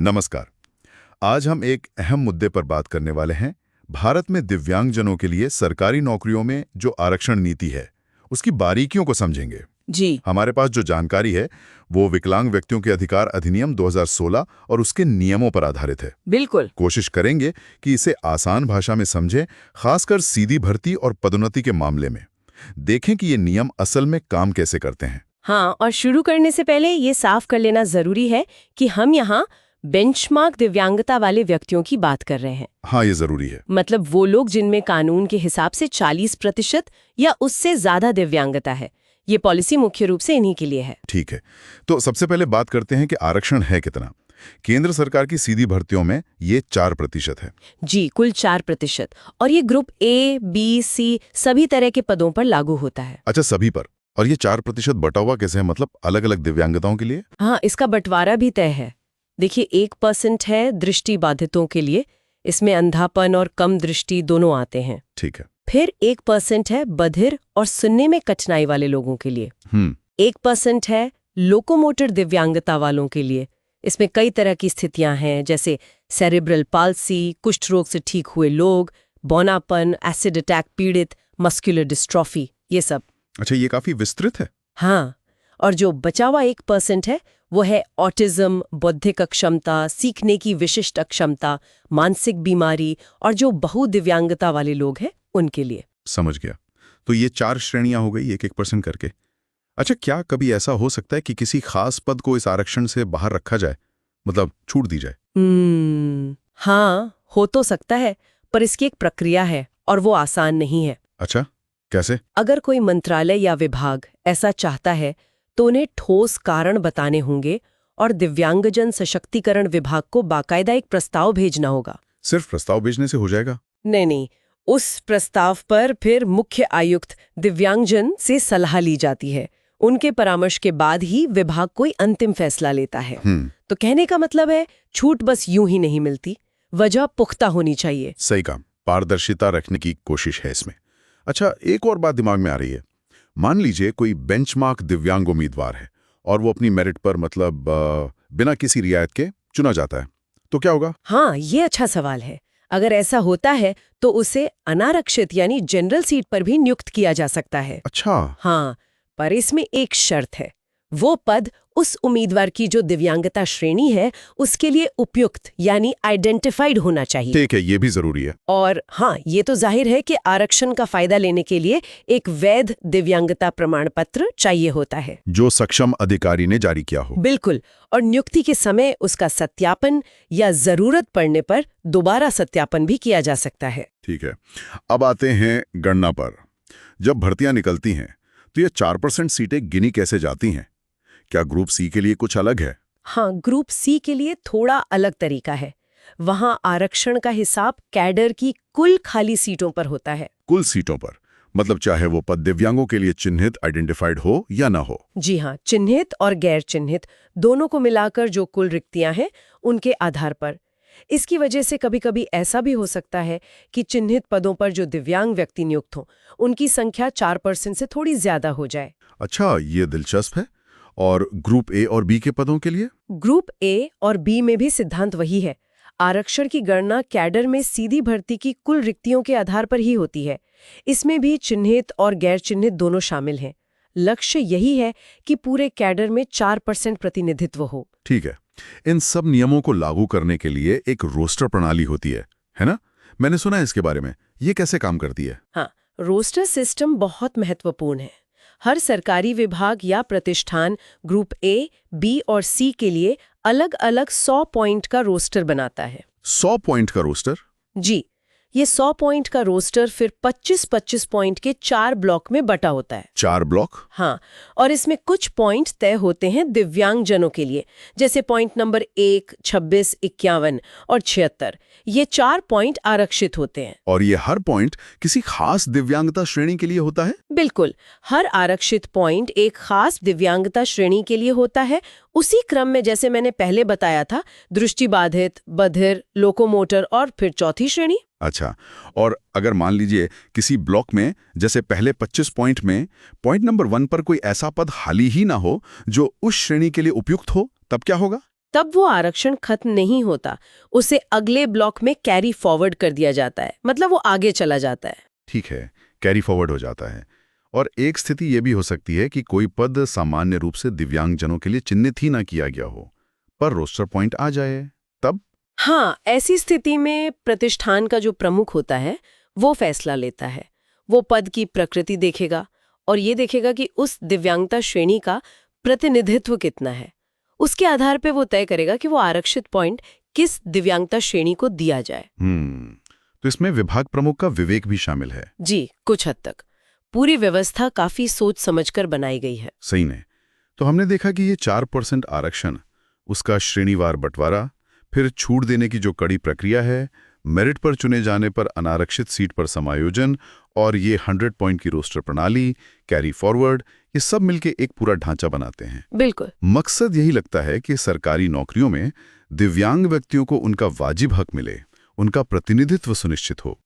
नमस्कार। आज हम एक अहम मुद्दे पर बात करने वाले हैं। भारत में दिव्यांगजनों के लिए सरकारी नौकरियों में जो आरक्षण नीति है, उसकी बारीकियों को समझेंगे। जी। हमारे पास जो जानकारी है वो विकलांग व्यक्तियों के अधिकार अधिनियम 2016 और उसके नियमों पर आधारित है। बिल्कुल। कोशिश करेंगे कि इसे आसान भाषा में समझें, खासकर सीधी भर्ती और पदोन्नति के मामले में। देखें कि ये नियम असल में काम कैसे करते हैं। हाँ, और शुरू करने से पहले ये साफ कर लेना जरूरी है कि हम यहाँ बेंचमार्क दिव्यांगता वाले व्यक्तियों की बात कर रहे हैं। हाँ, ये जरूरी है। मतलब वो लोग जिनमें कानून के हिसाब से 40% या उससे ज्यादा दिव्यांगता है। ये पॉलिसी मुख्य रूप से इन्हीं के लिए है। ठीक है, तो सबसे पहले बात करते हैं कि आरक्षण है कितना। केंद्र सरकार की सीधी भर्तियों में ये 4% है। जी, कुल 4%। और ये ग्रुप ए, बी, सी सभी तरह के पदों पर लागू होता है। अच्छा, सभी पर। और ये 4% बटा हुआ कैसे है, मतलब अलग अलग दिव्यांगताओं के लिए? हाँ, इसका बंटवारा भी तय है। देखिए, 1% है दृष्टि बाधितों के लिए। इसमें अंधापन और कम दृष्टि दोनों आते हैं। ठीक है। फिर 1% है बधिर और सुनने में कठिनाई वाले लोगों के लिए। 1% है लोकोमोटर दिव्यांगता वालों के लिए। इसमें कई तरह की स्थितियां हैं, जैसे सेरेब्रल पाल्सी, कुष्ठ रोग से ठीक हुए लोग, बौनापन, एसिड अटैक पीड़ित, मस्कुलर डिस्ट्रॉफी, ये सब। अच्छा, ये काफी विस्तृत है। हाँ, और जो बचा हुआ 1% है वो है ऑटिज्म, बौद्धिक अक्षमता, सीखने की विशिष्ट अक्षमता, मानसिक बीमारी और जो बहुदिव्यांगता वाले लोग हैं उनके लिए। समझ गया। तो ये 4 श्रेणियां हो गई, 1-1% करके। अच्छा, क्या कभी ऐसा हो सकता है कि किसी खास पद को इस आरक्षण से बाहर रखा जाए, मतलब छूट दी जाए? हाँ, हो तो सकता है, पर इसकी एक प्रक्रिया है और वो आसान नहीं है। अच्छा, कैसे? अगर कोई मंत्रालय या विभाग ऐसा चाहता है तो उन्हें ठोस कारण बताने होंगे और दिव्यांगजन सशक्तिकरण विभाग को बाकायदा एक प्रस्ताव भेजना होगा। सिर्फ प्रस्ताव भेजने से हो जाएगा? नहीं, उस प्रस्ताव पर फिर मुख्य आयुक्त दिव्यांगजन से सलाह ली जाती है। उनके परामर्श के बाद ही विभाग कोई अंतिम फैसला लेता है। तो कहने का मतलब है, छूट बस यूं ही नहीं मिलती, वजह पुख्ता होनी चाहिए। सही काम, पारदर्शिता रखने की कोशिश है इसमें। अच्छा, एक और बात दिमाग में आ रही है। मान लीजिए कोई बेंचमार्क दिव्यांग उम्मीदवार है और वो अपनी मेरिट पर, मतलब बिना किसी रियायत के चुना जाता है, तो क्या होगा? हाँ, ये अच्छा सवाल है। अगर ऐसा होता है तो उसे अनारक्षित यानी जनरल सीट पर भी नियुक्त किया जा सकता है। अच्छा। हाँ, पर इसमें एक शर्त है। वो पद उस उम्मीदवार की जो दिव्यांगता श्रेणी है उसके लिए उपयुक्त यानी आइडेंटिफाइड होना चाहिए। ठीक है, ये भी जरूरी है। और हाँ, ये तो जाहिर है कि आरक्षण का फायदा लेने के लिए एक वैध दिव्यांगता प्रमाण पत्र चाहिए होता है, जो सक्षम अधिकारी ने जारी किया हो। बिल्कुल। और नियुक्ति के समय उसका सत्यापन या जरूरत पड़ने पर दोबारा सत्यापन भी किया जा सकता है। ठीक है, अब आते हैं गणना पर। जब भर्तियां निकलती हैं तो ये 4% सीटें गिनी कैसे जाती हैं? क्या ग्रुप सी के लिए कुछ अलग है? हाँ, ग्रुप सी के लिए थोड़ा अलग तरीका है। वहां आरक्षण का हिसाब कैडर की कुल खाली सीटों पर होता है। कुल सीटों पर, मतलब चाहे वो पद दिव्यांगों के लिए चिन्हित, आइडेंटिफाइड हो या ना हो? जी हाँ, चिन्हित और गैर चिन्हित दोनों को मिलाकर जो कुल रिक्तियां हैं उनके आधार पर। इसकी वजह से कभी कभी ऐसा भी हो सकता है कि चिन्हित पदों पर जो दिव्यांग व्यक्ति नियुक्त हों उनकी संख्या 4% से थोड़ी ज्यादा हो जाए। अच्छा, ये दिलचस्प है। और ग्रुप ए और बी के पदों के लिए? ग्रुप ए और बी में भी सिद्धांत वही है। आरक्षण की गणना कैडर में सीधी भर्ती की कुल रिक्तियों के आधार पर ही होती है। इसमें भी चिन्हित और गैर चिन्हित दोनों शामिल हैं। लक्ष्य यही है कि पूरे कैडर में 4% प्रतिनिधित्व हो। ठीक है, इन सब नियमों को लागू करने के लिए एक रोस्टर प्रणाली होती है ना? मैंने सुना है इसके बारे में। ये कैसे काम करती है? हाँ, रोस्टर सिस्टम बहुत महत्वपूर्ण है। हर सरकारी विभाग या प्रतिष्ठान ग्रुप ए, बी और सी के लिए अलग-अलग 100 पॉइंट का रोस्टर बनाता है। 100 पॉइंट का रोस्टर? जी, ये 100 पॉइंट का रोस्टर फिर 25-25 पॉइंट के 4 ब्लॉक में बटा होता है। 4 ब्लॉक? हाँ, और इसमें कुछ पॉइंट तय होते हैं दिव्यांगजनों के लिए, जैसे पॉइंट नंबर 1, 26, 51 और 76। ये 4 पॉइंट आरक्षित होते हैं। और ये हर पॉइंट किसी खास दिव्यांगता श्रेणी के लिए होता है? बिल्कुल, हर आरक्षित पॉइंट एक खास दिव्यांगता श्रेणी के लिए होता है। उसी क्रम में जैसे मैंने पहले बताया था, दृष्टिबाधित, बधिर, लोकोमोटर और फिर चौथी श्रेणी। अच्छा, और अगर मान लीजिए किसी ब्लॉक में, जैसे पहले 25 पॉइंट में, पॉइंट नंबर 1 पर कोई ऐसा पद हाली ही ना हो जो उस श्रेणी के लिए उपयुक्त हो, तब क्या होगा? तब वो आरक्षण खत्म नहीं होता, उसे अगले ब्लॉक में कैरी फॉरवर्ड कर दिया जाता है, मतलब वो आगे चला जाता है। ठीक है, कैरी फॉरवर्ड हो जाता है। और एक स्थिति ये भी हो सकती है कि कोई पद सामान्य रूप से दिव्यांगजनों के लिए चिन्हित ही ना किया गया हो, पर रोस्टर पॉइंट आ जाए, तब? हाँ, ऐसी स्थिति में प्रतिष्ठान का जो प्रमुख होता है वो फैसला लेता है। वो पद की प्रकृति देखेगा और ये देखेगा कि उस दिव्यांगता श्रेणी का प्रतिनिधित्व कितना है। उसके आधार पे वो तय करेगा कि वो आरक्षित पॉइंट किस दिव्यांगता श्रेणी को दिया जाए। तो इसमें विभाग प्रमुख का विवेक भी शामिल है। जी, कुछ हद तक। पूरी व्यवस्था काफी सोच समझकर बनाई गई है। सही ने। तो हमने देखा कि ये 4% आरक्षण, उसका श्रेणीवार बंटवारा, फिर छूट देने की जो कड़ी प्रक्रिया है, मेरिट पर चुने जाने पर अनारक्षित सीट पर समायोजन और ये 100 पॉइंट की रोस्टर प्रणाली, कैरी फॉरवर्ड, ये सब मिलके एक पूरा ढांचा बनाते हैं। बिल्कुल। मकसद यही लगता है कि सरकारी नौकरियों में दिव्यांग व्यक्तियों को उनका वाजिब हक मिले, उनका प्रतिनिधित्व सुनिश्चित हो।